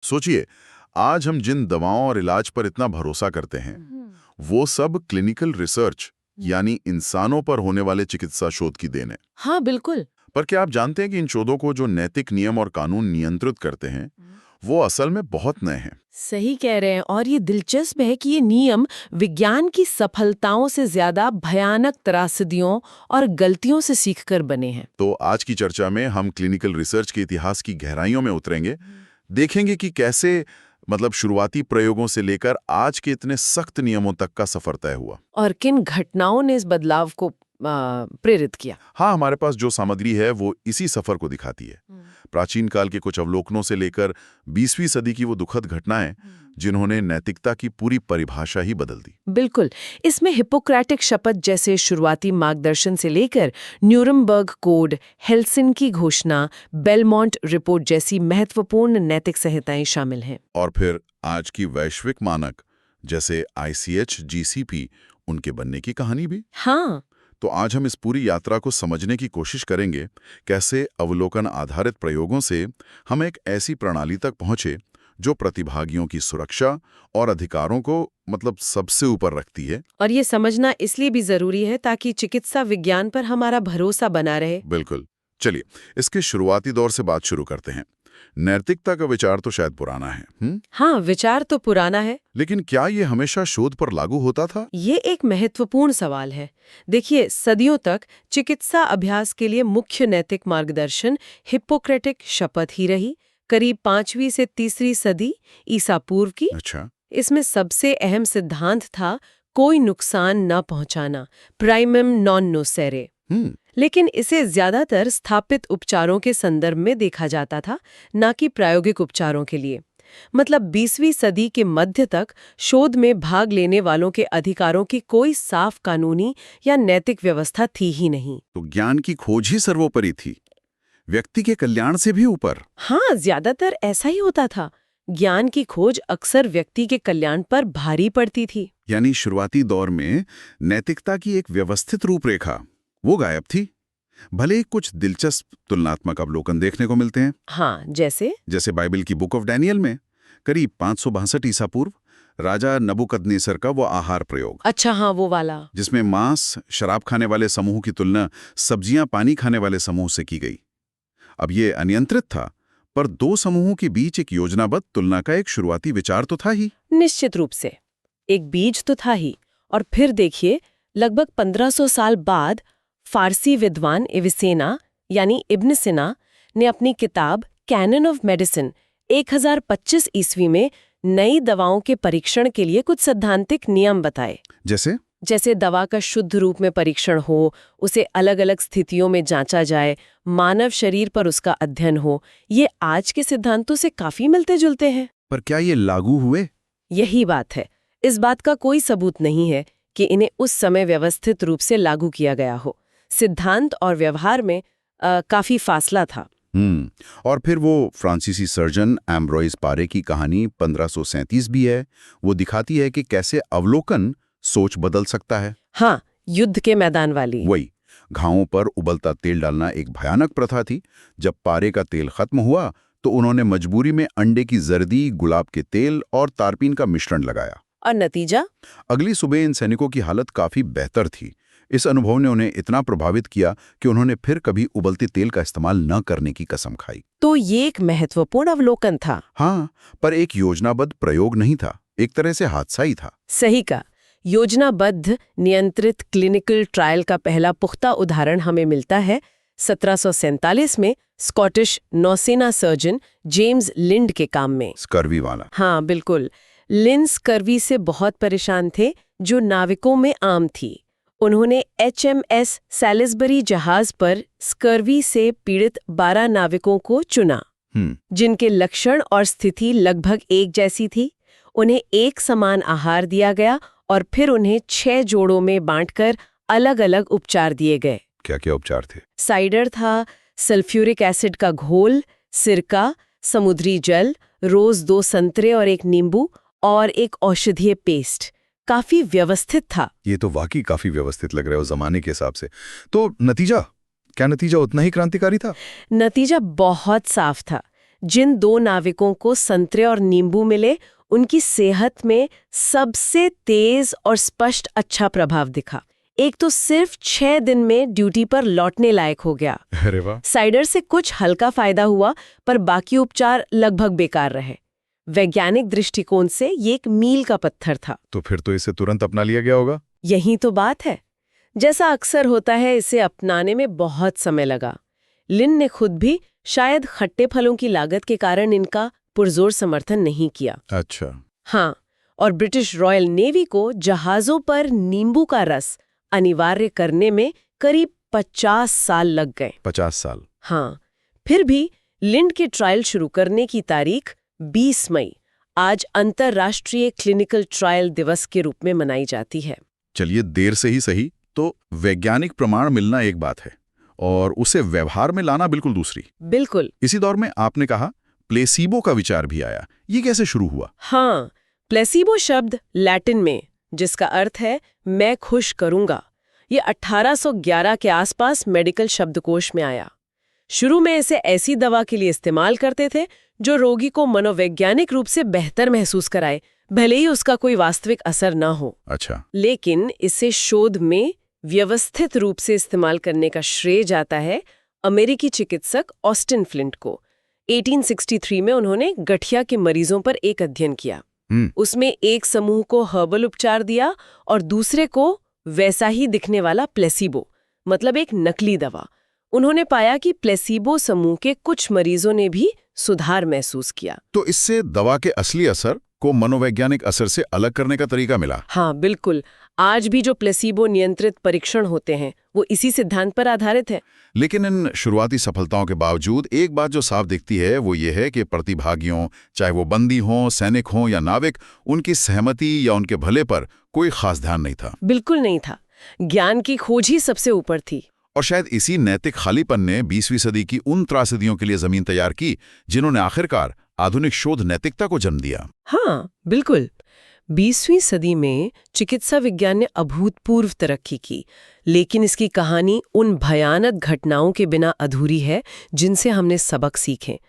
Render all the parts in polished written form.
सोचिए, आज हम जिन दवाओं और इलाज पर इतना भरोसा करते हैं, वो सब क्लिनिकल रिसर्च यानी इंसानों पर होने वाले चिकित्सा शोध की देन है। हाँ बिल्कुल। पर क्या आप जानते हैं कि इन शोधों को जो नैतिक नियम और कानून नियंत्रित करते हैं, वो असल में बहुत नए हैं। सही कह रहे हैं। और ये दिलचस्प है कि ये नियम विज्ञान की सफलताओं से ज्यादा भयानक त्रासदियों और गलतियों से सीखकर बने हैं। तो आज की चर्चा में हम क्लिनिकल रिसर्च के इतिहास की गहराइयों में उतरेंगे, देखेंगे कि कैसे शुरुआती प्रयोगों से लेकर आज के इतने सख्त नियमों तक का सफर तय हुआ। और किन घटनाओं ने इस बदलाव को प्रेरित किया। हाँ, हमारे पास जो सामग्री है वो इसी सफर को दिखाती है। प्राचीन काल के कुछ अवलोकनों से लेकर 20वीं सदी की वो दुखद घटनाएं जिन्होंने नैतिकता की पूरी परिभाषा ही बदल दी। बिल्कुल। इसमें हिपोक्रेटिक शपथ जैसे शुरुआती मार्गदर्शन से लेकर न्यूरमबर्ग कोड, हेल्सिंकी घोषणा, बेलमोंट रिपोर्ट जैसी महत्वपूर्ण नैतिक संहिताएं शामिल हैं। और फिर आज की वैश्विक मानक जैसे ICH, GCP, उनके बनने की कहानी भी। हाँ। तो आज हम इस पूरी यात्रा को समझने की कोशिश करेंगे, कैसे अवलोकन आधारित प्रयोगों से हम एक ऐसी प्रणाली तक पहुंचे जो प्रतिभागियों की सुरक्षा और अधिकारों को सबसे ऊपर रखती है। और ये समझना इसलिए भी जरूरी है ताकि चिकित्सा विज्ञान पर हमारा भरोसा बना रहे। बिल्कुल। चलिए, इसके शुरुआती दौर से बात शुरू करते हैं। नैतिकता का विचार तो शायद पुराना है। हाँ, विचार तो पुराना है, लेकिन क्या ये हमेशा शोध पर लागू होता था? ये एक महत्वपूर्ण सवाल है। देखिए, सदियों तक चिकित्सा अभ्यास के लिए मुख्य नैतिक मार्गदर्शन हिप्पोक्रेटिक शपथ ही रही, करीब 5वीं से 3री सदी ईसा पूर्व की। अच्छा। इसमें सबसे अहम सिद्धांत था कोई नुकसान न पहुंचाना, प्राइमम नॉन नोसेरे। लेकिन इसे ज्यादातर स्थापित उपचारों के संदर्भ में देखा जाता था, न कि प्रायोगिक उपचारों के लिए। 20वीं सदी के मध्य तक शोध में भाग लेने वालों के अधिकारों की कोई साफ कानूनी या नैतिक व्यवस्था थी ही नहीं। तो ज्ञान की खोज ही सर्वोपरि थी, व्यक्ति के कल्याण से भी ऊपर। हाँ, ज्यादातर ऐसा ही होता था। ज्ञान की खोज अक्सर व्यक्ति के कल्याण पर भारी पड़ती थी। यानी शुरुआती दौर में नैतिकता की एक व्यवस्थित रूपरेखा वो गायब थी। भले ही कुछ दिलचस्प तुलनात्मक अवलोकन देखने को मिलते हैं। हाँ, जैसे बाइबल की बुक ऑफ डैनियल में करीब 562 ईसा पूर्व राजा नबूकदनेस्सर का वो आहार प्रयोग। अच्छा, हाँ, वो वाला, जिसमें मांस शराब खाने वाले समूह की तुलना सब्जियां पानी खाने वाले समूह से की गई। अब ये अनियंत्रित था, पर दो समूहों के बीच एक योजनाबद्ध तुलना का एक शुरुआती विचार तो था ही। निश्चित रूप से एक बीज तो था ही। और फिर देखिए, लगभग 1500 साल बाद फारसी विद्वान एविसेना यानी इब्न सिना ने अपनी किताब कैनन ऑफ मेडिसिन 1025 ईस्वी में नई दवाओं के परीक्षण के लिए कुछ सैद्धांतिक नियम बताए। जैसे दवा का शुद्ध रूप में परीक्षण हो, उसे अलग अलग स्थितियों में जांचा जाए, मानव शरीर पर उसका अध्ययन हो। ये आज के सिद्धांतों से काफी मिलते जुलते हैं। पर क्या ये लागू हुए? यही बात है। इस बात का कोई सबूत नहीं है कि इन्हें उस समय व्यवस्थित रूप से लागू किया गया हो। सिद्धांत और व्यवहार में काफी फासला था। और फिर वो फ्रांसीसी सर्जन एम्ब्रोइस पारे की कहानी 1537 भी है। वो दिखाती है कि कैसे अवलोकन सोच बदल सकता है। हाँ, युद्ध के मैदान वाली। वही, घावों पर उबलता तेल डालना एक भयानक प्रथा थी। जब पारे का तेल खत्म हुआ तो उन्होंने मजबूरी में अंडे की जर्दी, गुलाब के तेल और तारपीन का मिश्रण लगाया। और नतीजा? अगली सुबह इन सैनिकों की हालत काफी बेहतर थी। इस अनुभव ने उन्हें इतना प्रभावित किया कि उन्होंने फिर कभी उबलते तेल का इस्तेमाल न करने की कसम खाई। तो ये एक महत्वपूर्ण अवलोकन था। हाँ, पर एक योजनाबद्ध प्रयोग नहीं था, एक तरह से हादसा ही था। सही का। योजनाबद्ध नियंत्रित क्लिनिकल ट्रायल का पहला पुख्ता उदाहरण हमें मिलता है 1747 में स्कॉटिश नौसेना सर्जन जेम्स लिंड के काम में। स्कर्वी वाला। हाँ बिल्कुल। लिंड स्कर्वी से बहुत परेशान थे, जो नाविकों में आम थी। उन्होंने HMS सैलिसबरी जहाज पर स्कर्वी से पीड़ित 12 नाविकों को चुना, जिनके लक्षण और स्थिति लगभग एक जैसी थी। उन्हें एक समान आहार दिया गया और फिर उन्हें 6 जोड़ों में बांटकर अलग अलग उपचार दिए गए। क्या क्या उपचार थे? साइडर था, सल्फ्यूरिक एसिड का घोल, सिरका, समुद्री जल, रोज 2 संतरे और 1 नींबू और एक औषधीय पेस्ट। काफी व्यवस्थित था। ये तो वाकई काफी व्यवस्थित लग रहा है उस जमाने के हिसाब से। तो नतीजा? क्या नतीजा उतना ही क्रांतिकारी था? नतीजा बहुत साफ था। जिन 2 नाविकों को संतरे और नींबू मिले, उनकी सेहत में सबसे तेज और स्पष्ट अच्छा प्रभाव दिखा। एक तो सिर्फ 6 दिन में ड्यूटी पर लौटने लायक हो गया। अरे वाह। साइडर से कुछ हल्का फायदा हुआ, पर बाकी उपचार लगभग बेकार रहे। वैज्ञानिक दृष्टिकोण से ये एक मील का पत्थर था। तो फिर तो इसे तुरंत अपना लिया गया होगा। यही तो बात है। जैसा अक्सर होता है, इसे अपनाने में बहुत समय लगा। लिन ने खुद भी शायद खट्टे फलों की लागत के कारण इनका पुरजोर समर्थन नहीं किया। अच्छा। हाँ, और ब्रिटिश रॉयल नेवी को जहाजों पर नींबू का रस अनिवार्य करने में करीब 50 साल लग गए। 50 साल। हाँ, फिर भी लिंड के ट्रायल शुरू करने की तारीख 20 मई आज अंतर्राष्ट्रीय क्लिनिकल ट्रायल दिवस के रूप में मनाई जाती है। चलिए, देर से ही सही, तो वैज्ञानिक प्रमाण मिलना एक बात है और उसे व्यवहार में लाना बिल्कुल दूसरी। बिल्कुल। इसी दौर में आपने कहा प्लेसीबो का विचार भी आया। ये कैसे शुरू हुआ? हाँ, प्लेसीबो शब्द लैटिन में, जिसका अर्थ है मैं खुश करूंगा, ये 1811 के आसपास मेडिकल शब्दकोश में आया। शुरू में इसे ऐसी दवा के लिए इस्तेमाल करते थे जो रोगी को मनोवैज्ञानिक रूप से बेहतर महसूस कराए, भले ही उसका कोई वास्तविक असर ना हो। अच्छा। लेकिन इसे शोध में व्यवस्थित रूप से इस्तेमाल करने का श्रेय जाता है अमेरिकी चिकित्सक ऑस्टिन फ्लिंट को। 1863 में उन्होंने गठिया के मरीजों पर एक अध्ययन किया। उसमें एक समूह को हर्बल उपचार दिया और दूसरे को वैसा ही दिखने वाला प्लेसीबो, मतलब एक नकली दवा। उन्होंने पाया कि प्लेसीबो समूह के कुछ मरीजों ने भी सुधार महसूस किया। तो इससे दवा के असली असर को मनोवैज्ञानिक असर से अलग करने का तरीका मिला। हाँ, बिल्कुल। आज भी जो प्लेसीबो नियंत्रित परीक्षण होते हैं वो इसी सिद्धांत पर आधारित है। लेकिन इन शुरुआती सफलताओं के बावजूद एक बात जो साफ दिखती है वो ये है कि प्रतिभागियों, चाहे वो बंदी हों, सैनिक हों या नाविक, उनकी सहमति या उनके भले पर कोई खास ध्यान नहीं था। बिल्कुल नहीं था। ज्ञान की खोज ही सबसे ऊपर थी। और शायद इसी नैतिक खालीपन ने 20वीं सदी की उन त्रासदियों के लिए जमीन तैयार की जिन्होंने आखिरकार आधुनिक शोध नैतिकता को जन्म दिया। हाँ, बिल्कुल। 20वीं सदी में चिकित्सा विज्ञान ने अभूतपूर्व तरक्की की, लेकिन इसकी कहानी उन भयानक घटनाओं के बिना अधूरी है जिनसे हमने सबक सीखे।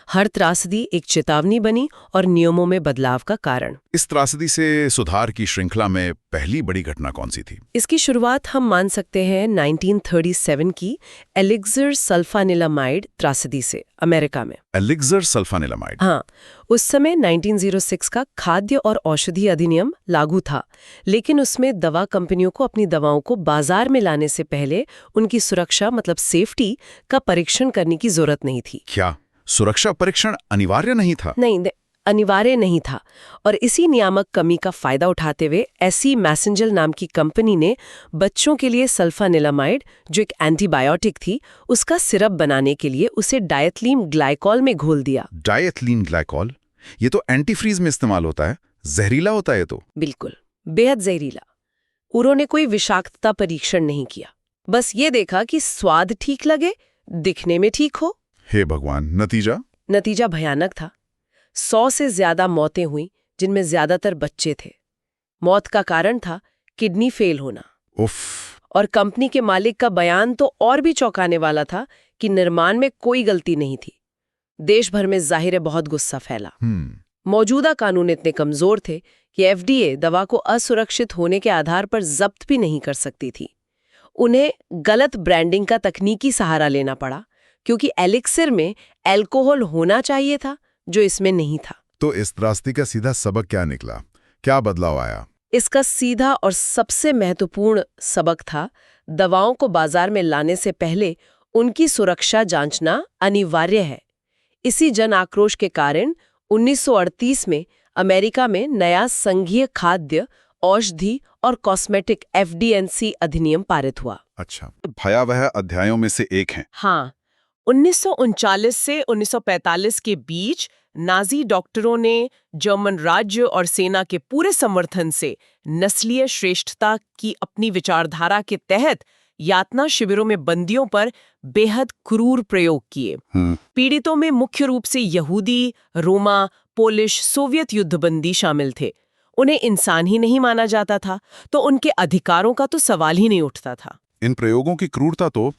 हर त्रासदी एक चेतावनी बनी और नियमों में बदलाव का कारण। इस त्रासदी से सुधार की श्रृंखला में पहली बड़ी घटना कौन सी थी? इसकी शुरुआत हम मान सकते हैं 1937 की एलिक्सर सल्फानिलामाइड त्रासदी से, अमेरिका में। एलिक्सर सल्फानिलामाइड। हाँ, उस समय 1906 का खाद्य और औषधि अधिनियम लागू था, लेकिन उसमें दवा कंपनियों को अपनी दवाओं को बाजार में लाने से पहले उनकी सुरक्षा, मतलब सेफ्टी का परीक्षण करने की जरूरत नहीं थी। क्या सुरक्षा परीक्षण अनिवार्य नहीं था? नहीं, अनिवार्य नहीं था। और इसी नियामक कमी का फायदा उठाते हुए एसी मैसेंजर नाम की कंपनी ने बच्चों के लिए सल्फानिलामाइड, जो एक एंटीबायोटिक थी, उसका सिरप बनाने के लिए उसे डायथलीन ग्लाइकॉल में घोल दिया। डायथलीन ग्लाइकॉल? ये तो एंटीफ्रीज में इस्तेमाल होता है, जहरीला होता है। तो बिल्कुल, बेहद जहरीला। उन्होंने कोई विषाक्तता परीक्षण नहीं किया, बस ये देखा कि स्वाद ठीक लगे, दिखने में ठीक हो। हे भगवान, नतीजा भयानक था। 100 से ज्यादा मौतें हुई, जिनमें ज्यादातर बच्चे थे। मौत का कारण था किडनी फेल होना। उफ। और कंपनी के मालिक का बयान तो और भी चौंकाने वाला था कि निर्माण में कोई गलती नहीं थी। देश भर में जाहिर है बहुत गुस्सा फैला। मौजूदा कानून इतने कमजोर थे कि एफडीए दवा को असुरक्षित होने के आधार पर जब्त भी नहीं कर सकती थी। उन्हें गलत ब्रांडिंग का तकनीकी सहारा लेना पड़ा, क्योंकि एलिक्सिर में अल्कोहल होना चाहिए था, जो इसमें नहीं था। तो इस त्रासदी का सीधा सबक क्या निकला? क्या बदलाव आया? इसका सीधा और सबसे महत्वपूर्ण सबक था, दवाओं को बाजार में लाने से पहले उनकी सुरक्षा जांचना अनिवार्य है। इसी जन आक्रोश के कारण 1938 में अमेरिका में नया संघीय खाद्य, औषधि और कॉस्मेटिक एफडीएनसी अधिनियम पारित हुआ। अच्छा, भयावह अध्यायों में से एक है। हाँ, 1939 से 1945 के बीच नाजी डॉक्टरों ने जर्मन राज्य और सेना के पूरे समर्थन से नस्लीय श्रेष्ठता की अपनी विचारधारा के तहत यातना शिविरों में बंदियों पर बेहद क्रूर प्रयोग किए। पीड़ितों में मुख्य रूप से यहूदी, रोमा, पोलिश, सोवियत युद्धबंदी शामिल थे। उन्हें इंसान ही नहीं माना जाता था, तो उनके अधिकारों का तो सवाल ही नहीं उठता था। इन प्रयोगों की क्रूरता तो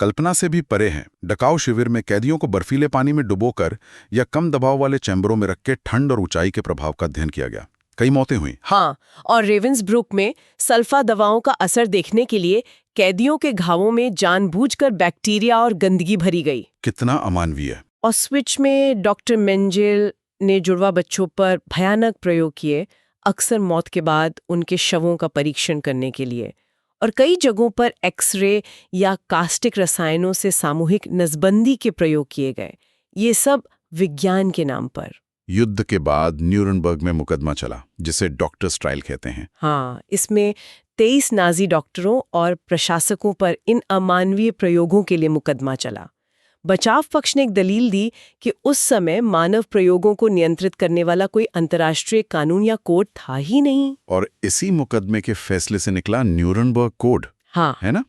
कल्पना से भी परे हैं। डकाऊ शिविर में कैदियों को बर्फीले पानी में डुबोकर या कम दबाव वाले चैम्बरों में रख के ठंड और ऊंचाई के प्रभाव का अध्ययन किया गया। कई मौतें हुई। हाँ, और रेवेंसब्रुक में सल्फा दवाओं का असर देखने के लिए कैदियों के घावों में जानबूझकर बैक्टीरिया और गंदगी भरी गई। कितना अमानवीय। ऑस्विच में डॉक्टर मेंजेल ने जुड़वा बच्चों पर भयानक प्रयोग किए, अक्सर मौत के बाद उनके शवों का परीक्षण करने के लिए। और कई जगहों पर एक्सरे या कास्टिक रसायनों से सामूहिक नसबंदी के प्रयोग किए गए, ये सब विज्ञान के नाम पर। युद्ध के बाद न्यूरनबर्ग में मुकदमा चला, जिसे डॉक्टर्स ट्रायल कहते हैं। हाँ, इसमें 23 नाजी डॉक्टरों और प्रशासकों पर इन अमानवीय प्रयोगों के लिए मुकदमा चला। बचाव पक्ष ने एक दलील दी कि उस समय मानव प्रयोगों को नियंत्रित करने वाला कोई अंतर्राष्ट्रीय कानून या कोड था ही नहीं। और इसी मुकदमे के फैसले से निकला न्यूरनबर्ग कोड। हाँ, है ना?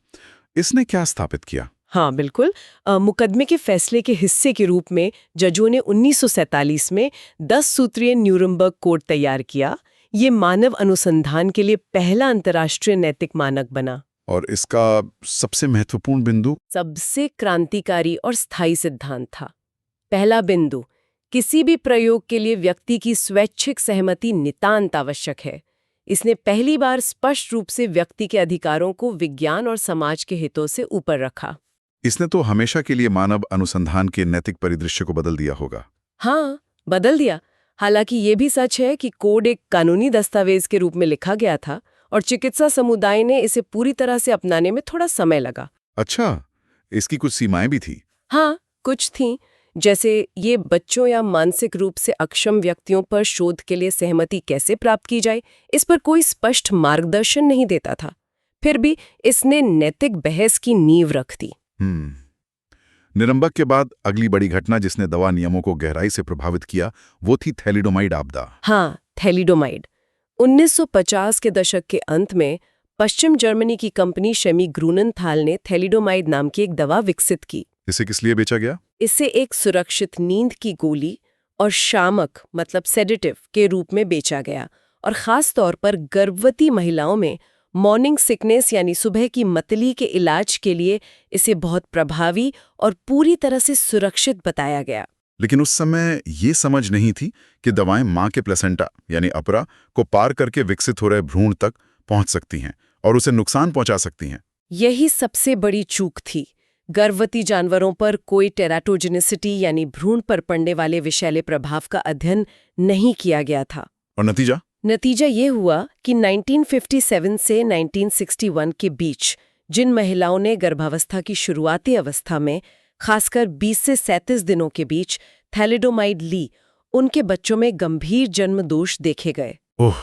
इसने क्या स्थापित किया? हाँ, बिल्कुल। मुकदमे के फैसले के हिस्से के रूप में जजों ने 1947 में 10 सूत्रीय न्यूरनबर्ग कोड तैयार किया। ये मानव अनुसंधान के लिए पहला अंतर्राष्ट्रीय नैतिक मानक बना। और इसका सबसे महत्वपूर्ण बिंदु? सबसे क्रांतिकारी और स्थायी सिद्धांत था। पहला बिंदु, किसी भी प्रयोग के लिए व्यक्ति की स्वैच्छिक सहमति नितांत आवश्यक है। इसने पहली बार स्पष्ट रूप से व्यक्ति के अधिकारों को विज्ञान और समाज के हितों से ऊपर रखा। इसने तो हमेशा के लिए मानव अनुसंधान के नैतिक परिदृश्य को बदल दिया होगा। हाँ, बदल दिया। हालांकि ये भी सच है कि कोड एक कानूनी दस्तावेज के रूप में लिखा गया था और चिकित्सा समुदाय ने इसे पूरी तरह से अपनाने में थोड़ा समय लगा। अच्छा, इसकी कुछ सीमाएं भी थी? हाँ, कुछ थीं, जैसे ये बच्चों या मानसिक रूप से अक्षम व्यक्तियों पर शोध के लिए सहमति कैसे प्राप्त की जाए, इस पर कोई स्पष्ट मार्गदर्शन नहीं देता था। फिर भी इसने नैतिक बहस की नींव रख दी। न्यूरनबर्ग के बाद अगली बड़ी घटना जिसने दवा नियमों को गहराई से प्रभावित किया, वो थी थैलिडोमाइड आपदा। हाँ, थैलिडोमाइड। 1950 के दशक के अंत में पश्चिम जर्मनी की कंपनी शेमी ग्रूनेनथाल ने थैलिडोमाइड नाम की एक दवा विकसित की। इसे किस लिए बेचा गया? इसे एक सुरक्षित नींद की गोली और शामक मतलब सेडेटिव के रूप में बेचा गया, और खास तौर पर गर्भवती महिलाओं में मॉर्निंग सिकनेस यानी सुबह की मतली के इलाज के लिए इसे बहुत प्रभावी और पूरी तरह से सुरक्षित बताया गया। लेकिन उस समय ये समझ नहीं थी कि दवाएं मां के प्लेसेंटा यानी अपरा को पार करके विकसित हो रहे भ्रूण तक पहुंच सकती हैं और उसे नुकसान पहुंचा सकती हैं। यही सबसे बड़ी चूक थी। गर्भवती जानवरों पर कोई टेराटोजेनिसिटी यानी भ्रूण पर पड़ने वाले विषैले प्रभाव का अध्ययन नहीं किया गया था। और नतीजा ये हुआ कि 1957 से 1961 के बीच जिन महिलाओं ने गर्भावस्था की शुरुआती अवस्था में खासकर 20 से 37 दिनों के बीच थैलिडोमाइड ली, उनके बच्चों में गंभीर जन्म दोष देखे गए। ओह,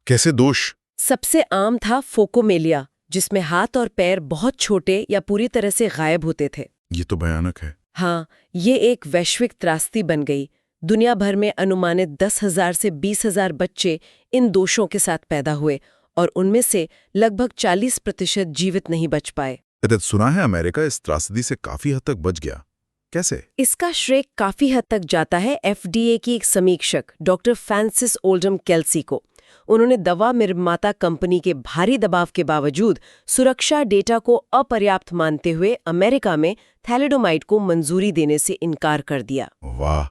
कैसे दोष? सबसे आम था फोकोमेलिया, जिसमें हाथ और पैर बहुत छोटे या पूरी तरह से गायब होते थे। ये तो भयानक है। हाँ, ये एक वैश्विक त्रासदी बन गई। दुनिया भर में अनुमानित 10,000 से 20,000 बच्चे इन दोषों के साथ पैदा हुए और उनमें से लगभग 40% जीवित नहीं बच पाए। सुना है अमेरिका इस त्रासदी से काफी हद तक बच गया। कैसे? इसका श्रेय काफी हद तक जाता है FDA की एक समीक्षक डॉक्टर फ्रांसिस ओल्डम केल्सी को। उन्होंने दवा निर्माता कंपनी के भारी दबाव के बावजूद सुरक्षा डेटा को अपर्याप्त मानते हुए अमेरिका में थैलिडोमाइड को मंजूरी देने से इनकार कर दिया। वाह,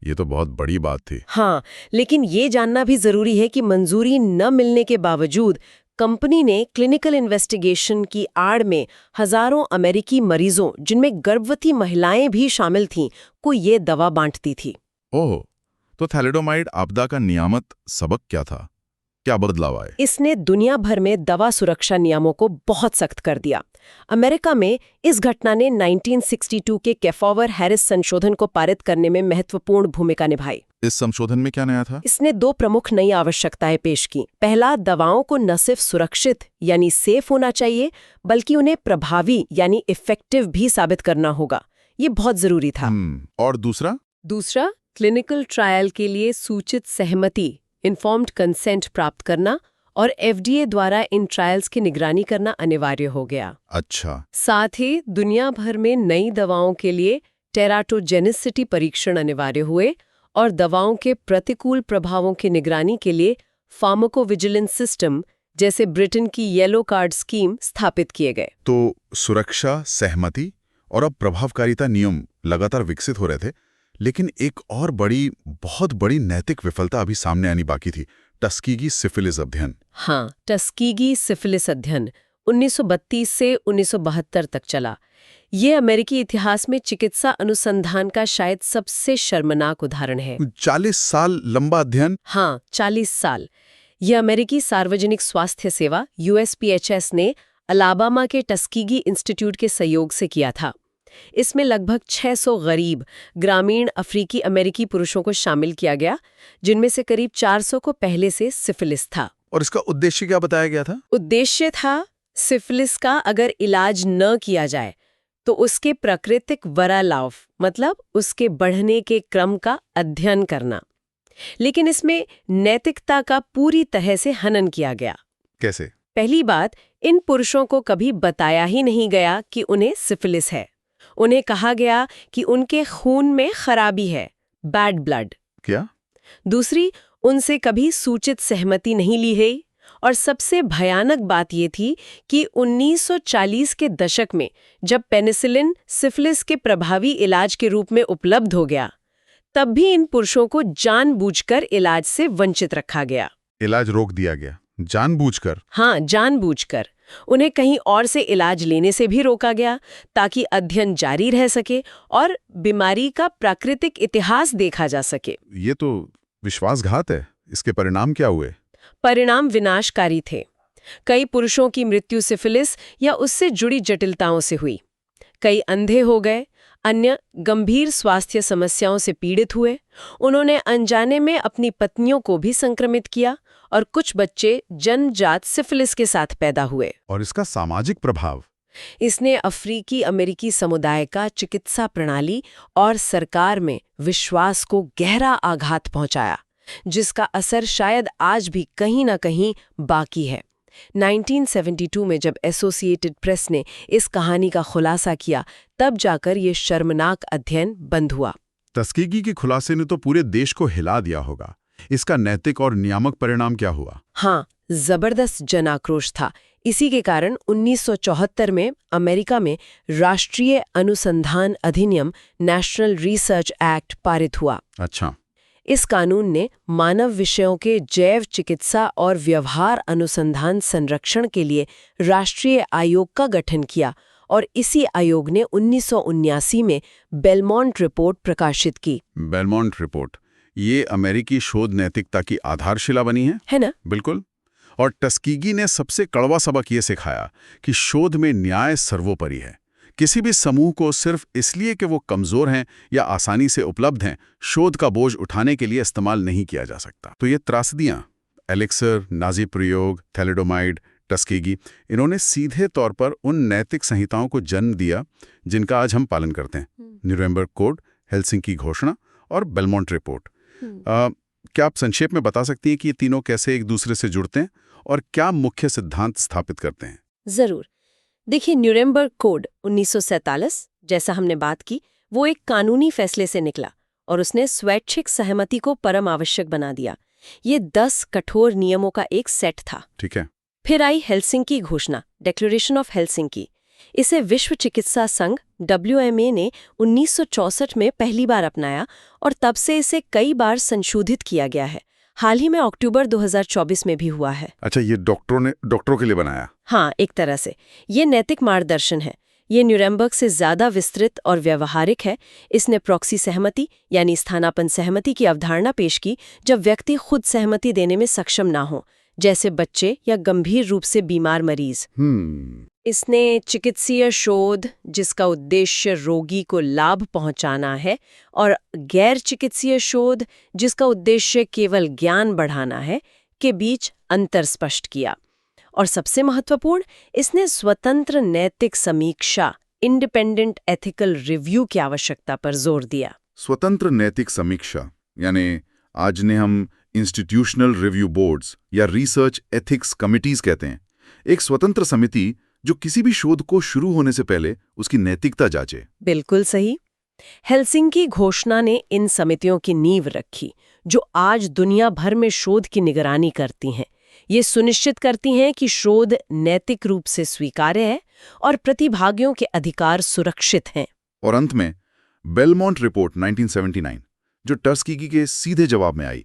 ये तो बहुत बड़ी बात थी। हाँ, लेकिन ये जानना भी जरूरी है कि मंजूरी न मिलने के बावजूद कंपनी ने क्लिनिकल इन्वेस्टिगेशन की आड़ में हजारों अमेरिकी मरीजों, जिनमें गर्भवती महिलाएं भी शामिल थीं, को ये दवा बांटती थी। ओह, तो थैलिडोमाइड आपदा का नियामक सबक क्या था? क्या बदलाव आए? इसने दुनिया भर में दवा सुरक्षा नियमों को बहुत सख्त कर दिया। अमेरिका में इस घटना ने 1962 के कैफोवर हैरिस संशोधन को पारित करने में महत्वपूर्ण भूमिका निभाई। इस संशोधन में क्या नया था? इसने 2 प्रमुख नई आवश्यकताएं पेश की। पहला, दवाओं को न सिर्फ सुरक्षित यानी सेफ होना चाहिए, बल्कि उन्हें प्रभावी यानी इफेक्टिव भी साबित करना होगा। ये बहुत जरूरी था। और दूसरा, क्लिनिकल ट्रायल के लिए सूचित सहमति इन्फॉर्म्ड कंसेंट प्राप्त करना और FDA द्वारा इन ट्रायल्स की निगरानी करना अनिवार्य हो गया। अच्छा। साथ ही दुनिया भर में नई दवाओं के लिए टेराटोजेनिसिटी परीक्षण अनिवार्य हुए और दवाओं के प्रतिकूल प्रभावों की निगरानी के लिए फार्माकोविजिलेंस सिस्टम जैसे ब्रिटेन की येलो कार्ड स्कीम स्थापित किए गए। तो सुरक्षा, सहमति और अब प्रभावकारिता नियम लगातार विकसित हो रहे थे, लेकिन एक और बहुत बड़ी नैतिक विफलता अभी सामने आनी बाकी थी, टस्कीगी सिफिलिस अध्ययन। हाँ, टस्कीगी सिफिलिस अध्ययन 1932 से 1972 तक चला। ये अमेरिकी इतिहास में चिकित्सा अनुसंधान का शायद सबसे शर्मनाक उदाहरण है। 40 साल लंबा अध्ययन। हाँ, 40 साल। ये अमेरिकी सार्वजनिक स्वास्थ्य सेवा USPHS ने अलाबामा के टस्कीगी इंस्टीट्यूट के सहयोग से किया था। इसमें लगभग 600 गरीब ग्रामीण अफ्रीकी अमेरिकी पुरुषों को शामिल किया गया, जिनमें से करीब 400 को पहले से सिफिलिस था। और इसका उद्देश्य क्या बताया गया था? उद्देश्य था सिफिलिस का अगर इलाज न किया जाए तो उसके प्राकृतिक वरालाव मतलब उसके बढ़ने के क्रम का अध्ययन करना। लेकिन इसमें नैतिकता का पूरी तरह से हनन किया गया। कैसे? पहली बात, इन पुरुषों को कभी बताया ही नहीं गया कि उन्हें सिफिलिस है। उन्हें कहा गया कि उनके खून में खराबी है, बैड ब्लड। क्या? दूसरी, उनसे कभी सूचित सहमति नहीं ली है। और सबसे भयानक बात ये थी कि 1940 के दशक में जब पेनिसिलिन सिफिलिस के प्रभावी इलाज के रूप में उपलब्ध हो गया, तब भी इन पुरुषों को जानबूझकर इलाज से वंचित रखा गया। इलाज रोक दिया गया जानबूझकर? हाँ, जानबूझकर। उन्हें कहीं और से इलाज लेने से भी रोका गया ताकि अध्ययन जारी रह सके और बीमारी का प्राकृतिक इतिहास देखा जा सके। ये तो विश्वासघात है। इसके परिणाम क्या हुए? परिणाम विनाशकारी थे। कई पुरुषों की मृत्यु सिफिलिस या उससे जुड़ी जटिलताओं से हुई। कई अंधे हो गए, अन्य गंभीर स्वास्थ्य समस्याओं से पीड़ित हुए। उन्होंने अनजाने में अपनी पत्नियों को भी संक्रमित किया और कुछ बच्चे जन्मजात सिफिलिस के साथ पैदा हुए। और इसका सामाजिक प्रभाव? इसने अफ्रीकी अमेरिकी समुदाय का चिकित्सा प्रणाली और सरकार में विश्वास को गहरा आघात पहुंचाया, जिसका असर शायद आज भी कहीं ना कहीं बाकी है। 1972 में जब एसोसिएटेड प्रेस ने इस कहानी का खुलासा किया, तब जाकर ये शर्मनाक अध्ययन बंद हुआ। टस्कीगी के खुलासे ने तो पूरे देश को हिला दिया होगा। इसका नैतिक और नियामक परिणाम क्या हुआ? हाँ, जबरदस्त जन आक्रोश था। इसी के कारण 1974 में अमेरिका में राष्ट्रीय अनुसंधान अधिनियम नेशनल रिसर्च एक्ट पारित हुआ। अच्छा। इस कानून ने मानव विषयों के जैव चिकित्सा और व्यवहार अनुसंधान संरक्षण के लिए राष्ट्रीय आयोग का गठन किया और इसी आयोग ने 1979 में बेलमोंट रिपोर्ट प्रकाशित की। बेलमोंट रिपोर्ट, ये अमेरिकी शोध नैतिकता की आधारशिला बनी है ना? बिल्कुल। और टस्कीगी ने सबसे कड़वा सबक ये सिखाया कि शोध में न्याय सर्वोपरि है। किसी भी समूह को सिर्फ इसलिए कि वो कमजोर हैं या आसानी से उपलब्ध हैं, शोध का बोझ उठाने के लिए इस्तेमाल नहीं किया जा सकता। तो ये त्रासदियां, एलिक्सर, नाजी प्रयोग, थैलिडोमाइड, टस्कीगी, इन्होंने सीधे तौर पर उन नैतिक संहिताओं को जन्म दिया जिनका आज हम पालन करते हैं। न्यूरेमबर्ग कोड, हेलसिंकी घोषणा और बेलमोंट रिपोर्ट। क्या आप संक्षेप में बता सकती हैं कि ये तीनों कैसे एक दूसरे से जुड़ते हैं और क्या मुख्य सिद्धांत स्थापित करते हैं? जरूर। देखिए, न्यूरेमबर्ग कोड 1947, जैसा हमने बात की, वो एक कानूनी फैसले से निकला और उसने स्वैच्छिक सहमति को परम आवश्यक बना दिया। ये 10 कठोर नियमों का एक सेट था। ठीक है। फिर आई हेलसिंकी घोषणा, डिक्लेरेशन ऑफ हेलसिंकी। इसे विश्व चिकित्सा संघ WMA ने 1964 में पहली बार अपनाया और तब से इसे कई बार संशोधित किया गया है। हाल ही में अक्टूबर 2024 में भी हुआ है। अच्छा, ये डॉक्टरों के लिए बनाया? हाँ, एक तरह से ये नैतिक मार्गदर्शन है। ये न्यूरेमबर्ग से ज्यादा विस्तृत और व्यवहारिक है। इसने प्रॉक्सी सहमति यानी स्थानापन्न सहमति की अवधारणा पेश की, जब व्यक्ति खुद सहमति देने में सक्षम ना हो, जैसे बच्चे या गंभीर रूप से बीमार मरीज। इसने चिकित्सीय शोध, जिसका उद्देश्य रोगी को लाभ पहुंचाना है, और गैर चिकित्सीय शोध, जिसका उद्देश्य केवल ज्ञान बढ़ाना है, के बीच अंतर स्पष्ट किया। और सबसे महत्वपूर्ण, इसने स्वतंत्र नैतिक समीक्षा, इंडिपेंडेंट एथिकल रिव्यू की आवश्यकता पर जोर दिया। स्वतंत्र नैतिक समीक्षा यानी आज ने हम इंस्टीट्यूशनल रिव्यू बोर्ड्स या रिसर्च एथिक्स कमिटीज कहते हैं। एक स्वतंत्र समिति जो किसी भी शोध को शुरू होने से पहले उसकी नैतिकता जांचे। बिल्कुल सही। हेलसिंकी घोषणा ने इन समितियों की नींव रखी, जो आज दुनिया भर में शोध की निगरानी करती हैं। ये सुनिश्चित करती हैं कि शोध नैतिक रूप से स्वीकार्य है और प्रतिभागियों के अधिकार सुरक्षित हैं। और अंत में बेलमोंट रिपोर्ट 1979, जो टस्कीगी के सीधे जवाब में आई,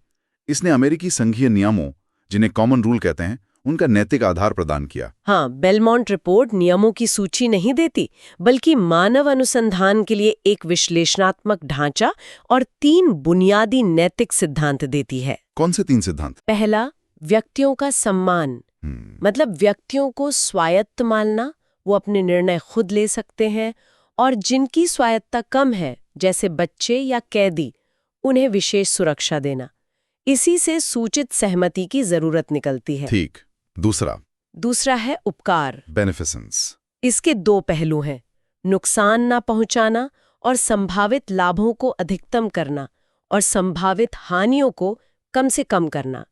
इसने अमेरिकी संघीय नियमों, जिन्हें कॉमन रूल कहते हैं, उनका नैतिक आधार प्रदान किया। हाँ, बेलमोंट रिपोर्ट नियमों की सूची नहीं देती, बल्कि मानव अनुसंधान के लिए एक विश्लेषणात्मक ढांचा और 3 बुनियादी नैतिक सिद्धांत देती है। कौन से 3 सिद्धांत? पहला, व्यक्तियों का सम्मान, मतलब व्यक्तियों को स्वायत्त मानना, वो अपने निर्णय खुद ले सकते हैं, और जिनकी स्वायत्तता कम है, जैसे बच्चे या कैदी, उन्हें विशेष सुरक्षा देना। इसी से सूचित सहमति की जरूरत निकलती है। ठीक। दूसरा है उपकार, बेनिफिसेंस। इसके 2 पहलू हैं, नुकसान ना पहुंचाना और संभावित लाभों को अधिकतम करना, और संभावित हानियों को कम से कम करना।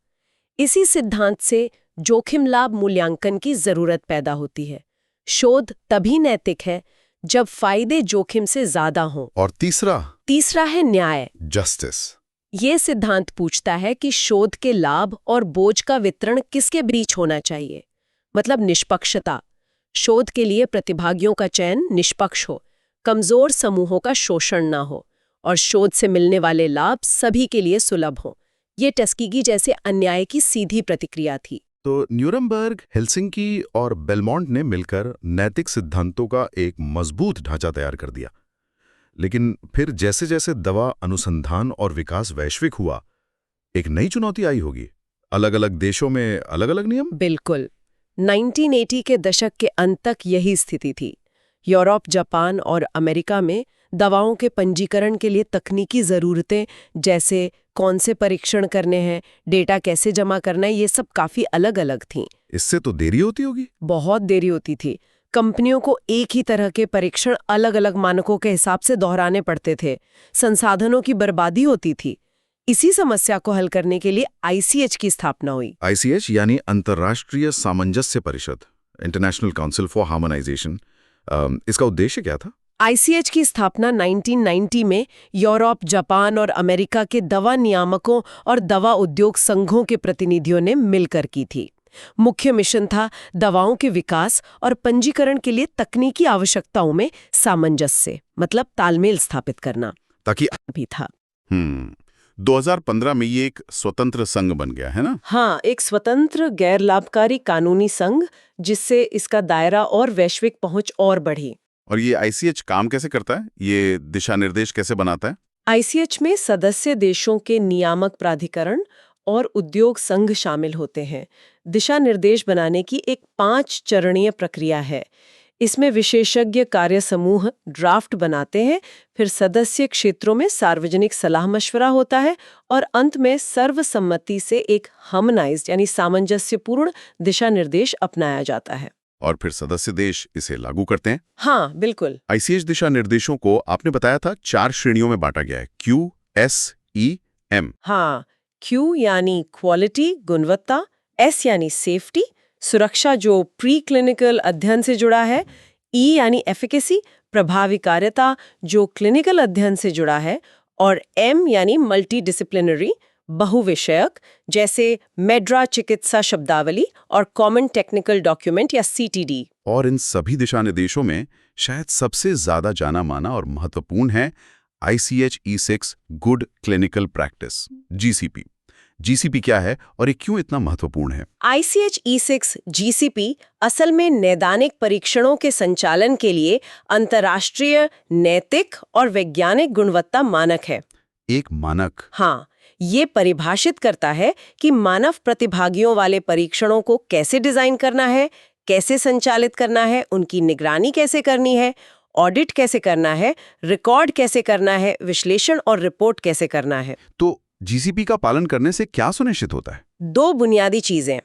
इसी सिद्धांत से जोखिम लाभ मूल्यांकन की जरूरत पैदा होती है। शोध तभी नैतिक है जब फायदे जोखिम से ज्यादा हों। और तीसरा है न्याय, जस्टिस। ये सिद्धांत पूछता है कि शोध के लाभ और बोझ का वितरण किसके बीच होना चाहिए, मतलब निष्पक्षता। शोध के लिए प्रतिभागियों का चयन निष्पक्ष हो, कमजोर समूहों का शोषण ना हो, और शोध से मिलने वाले लाभ सभी के लिए सुलभ हो। ये टस्कीगी जैसे अन्याय की सीधी प्रतिक्रिया थी। तो न्यूरमबर्ग, हेलसिंकी और बेलमोंट ने मिलकर नैतिक सिद्धांतों का एक मजबूत ढांचा तैयार कर दिया। लेकिन फिर जैसे जैसे दवा अनुसंधान और विकास वैश्विक हुआ, एक नई चुनौती आई होगी। अलग अलग देशों में अलग अलग नियम। बिल्कुल। 1980 के दशक के अंत तक यही स्थिति थी। यूरोप, जापान और अमेरिका में दवाओं के पंजीकरण के लिए तकनीकी ज़रूरतें, जैसे कौन से परीक्षण करने हैं, डेटा कैसे जमा करना है, ये सब काफ़ी अलग अलग थीं। इससे तो देरी होती होगी। बहुत देरी होती थी। कंपनियों को एक ही तरह के परीक्षण अलग अलग मानकों के हिसाब से दोहराने पड़ते थे। संसाधनों की बर्बादी होती थी। इसी समस्या को हल करने के लिए ICH की स्थापना हुई। ICH यानी अंतर्राष्ट्रीय सामंजस्य परिषद, इंटरनेशनल काउंसिल फॉर हार्मोनाइजेशन। इसका उद्देश्य क्या था? ICH की स्थापना 1990 में यूरोप, जापान और अमेरिका के दवा नियामकों और दवा उद्योग संघों के प्रतिनिधियों ने मिलकर की थी। मुख्य मिशन था दवाओं के विकास और पंजीकरण के लिए तकनीकी आवश्यकताओं में सामंजस्य, मतलब तालमेल स्थापित करना। ताकि भी था। 2015 में ये एक स्वतंत्र संघ बन गया है ना? हाँ, एक स्वतंत्र गैर लाभकारी कानूनी संघ, जिससे इसका दायरा और वैश्विक पहुंच और बढ़ी। और ये ICH काम कैसे करता है? ये दिशा निर्देश कैसे बनाता है? ICH में सदस्य देशों के नियामक प्राधिकरण और उद्योग संघ शामिल होते हैं। दिशा निर्देश बनाने की एक 5 चरणीय प्रक्रिया है। इसमें विशेषज्ञ कार्य समूह ड्राफ्ट बनाते हैं, फिर सदस्य क्षेत्रों में सार्वजनिक सलाह मशवरा होता है, और अंत में सर्वसम्मति से एक हार्मोनाइज्ड यानी सामंजस्यपूर्ण दिशा निर्देश अपनाया जाता है। और फिर सदस्य देश इसे लागू करते हैं। हाँ, बिल्कुल। ICH दिशा निर्देशों को आपने बताया था 4 श्रेणियों में बांटा गया है, Q, S, E, M। हाँ, Q यानी क्वालिटी, गुणवत्ता, S यानी सेफ्टी, सुरक्षा जो प्री क्लिनिकल अध्ययन से जुड़ा है, E यानी एफिकेसी, प्रभाविकारिता जो क्लिनिकल अध्ययन से जुड़ा है, और M यानी मल्टी डिसिप्लिनरी, बहुविषयक, जैसे मेड्रा चिकित्सा शब्दावली और कॉमन टेक्निकल डॉक्यूमेंट या CTD। और इन सभी दिशा निर्देशों में शायद सबसे ज्यादा जाना माना और महत्वपूर्ण है ICH E6 good clinical practice, GCP। GCP क्या है और ये क्यों इतना महत्वपूर्ण है? ICH E6 GCP असल में नैदानिक परीक्षणों के संचालन के लिए अंतर्राष्ट्रीय नैतिक और वैज्ञानिक गुणवत्ता मानक है। एक मानक? हाँ, ये परिभाषित करता है कि मानव प्रतिभागियों वाले परीक्षणों को कैसे डिजाइन करना है, कैसे संचालित करना है, उनकी निगरानी कैसे करनी है, ऑडिट कैसे करना है, रिकॉर्ड कैसे करना है, विश्लेषण और रिपोर्ट कैसे करना है। तो GCP का पालन करने से क्या सुनिश्चित होता है? 2 बुनियादी चीजें।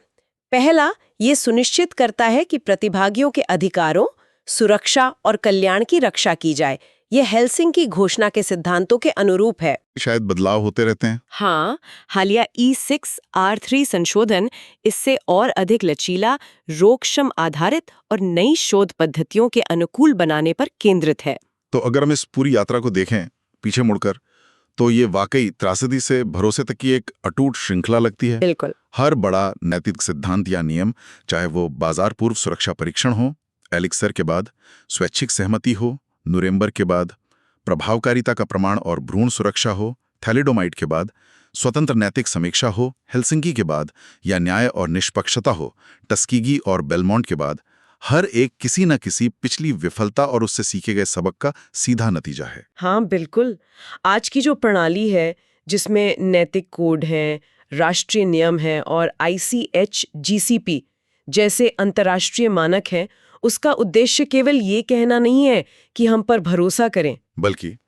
पहला, ये सुनिश्चित करता है कि प्रतिभागियों के अधिकारों, सुरक्षा और कल्याण की रक्षा की जाए। ये हेलसिंकी घोषणा के सिद्धांतों के अनुरूप है। शायद बदलाव होते रहते हैं। हाँ, हालिया E6R3 संशोधन इससे और अधिक लचीला, रोगक्षम आधारित और नई शोध पद्धतियों के अनुकूल बनाने पर केंद्रित है। तो अगर हम इस पूरी यात्रा को देखें पीछे मुड़कर, तो ये वाकई त्रासदी से भरोसे तक की एक अटूट श्रृंखला लगती है। बिल्कुल। हर बड़ा नैतिक सिद्धांत या नियम, चाहे वो बाजार पूर्व सुरक्षा परीक्षण हो, एलिक्सर के बाद स्वैच्छिक सहमति हो, नुरेम्बर्ग के बाद प्रभावकारिता का प्रमाण और भ्रूण सुरक्षा हो, थैलिडोमाइड के बाद स्वतंत्र नैतिक समीक्षा हो, हेलसिंकी के बाद या न्याय और निष्पक्षता हो, टस्कीगी और बेलमोंट के बाद, हर एक किसी न किसी पिछली विफलता और उससे सीखे गए सबक का सीधा नतीजा है। हाँ बिल्कुल। आज की जो प्रणाली है जिसमें नैतिक कोड हैं, राष्ट्रीय नियम हैं और ICH-GCP जैसे अंतर्राष्ट्रीय मानक हैं, उसका उद्देश्य केवल ये कहना नहीं है कि हम पर भरोसा करें,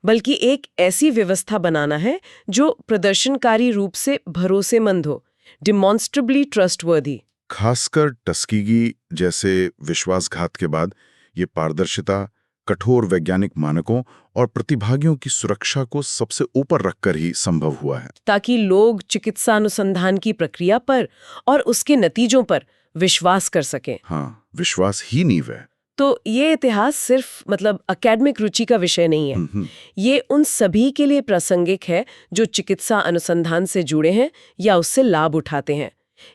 बल्कि एक ऐसी व्यवस्था बनाना है जो प्रदर्शनकारी रूप से भरोसेमंद हो, डिमॉन्स्ट्रेबली ट्रस्टवर्दी। खासकर टस्कीगी जैसे विश्वासघात के बाद ये पारदर्शिता, कठोर वैज्ञानिक मानकों और प्रतिभागियों की सुरक्षा को सबसे ऊपर रखकर ही संभव हुआ है, ताकि लोग चिकित्सा अनुसंधान की प्रक्रिया पर और उसके नतीजों पर विश्वास कर सकें। हाँ, विश्वास ही नींव है। तो ये इतिहास सिर्फ एकेडमिक रुचि का विषय नहीं है। ये उन सभी के लिए प्रासंगिक है जो चिकित्सा अनुसंधान से जुड़े हैं या उससे लाभ उठाते हैं।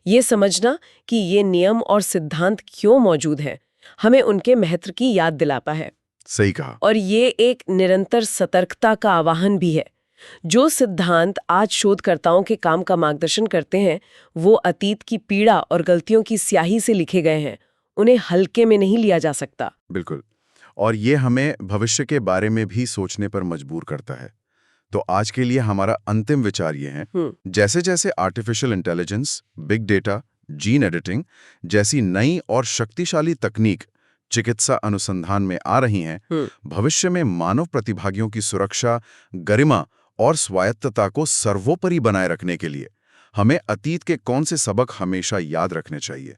ये समझना कि ये नियम और सिद्धांत क्यों मौजूद हैं, हमें उनके महत्व की याद दिलाता है। सही कहा। और ये एक निरंतर सतर्कता का आह्वान भी है। जो सिद्धांत आज शोधकर्ताओं के काम का मार्गदर्शन करते हैं, वो अतीत की पीड़ा और गलतियों की स्याही से लिखे गए हैं। उन्हें हल्के में नहीं लिया जा सकता। बिल्कुल। और ये हमें भविष्य के बारे में भी सोचने पर मजबूर करता है। तो आज के लिए हमारा अंतिम विचार ये है, जैसे जैसे artificial intelligence, big data, gene editing जैसी नई और शक्तिशाली तकनीक चिकित्सा अनुसंधान में आ रही हैं, भविष्य में मानव प्रतिभागियों की सुरक्षा, गरिमा और स्वायत्तता को सर्वोपरि बनाए रखने के लिए हमें अतीत के कौन से सबक हमेशा याद रखने चाहिए।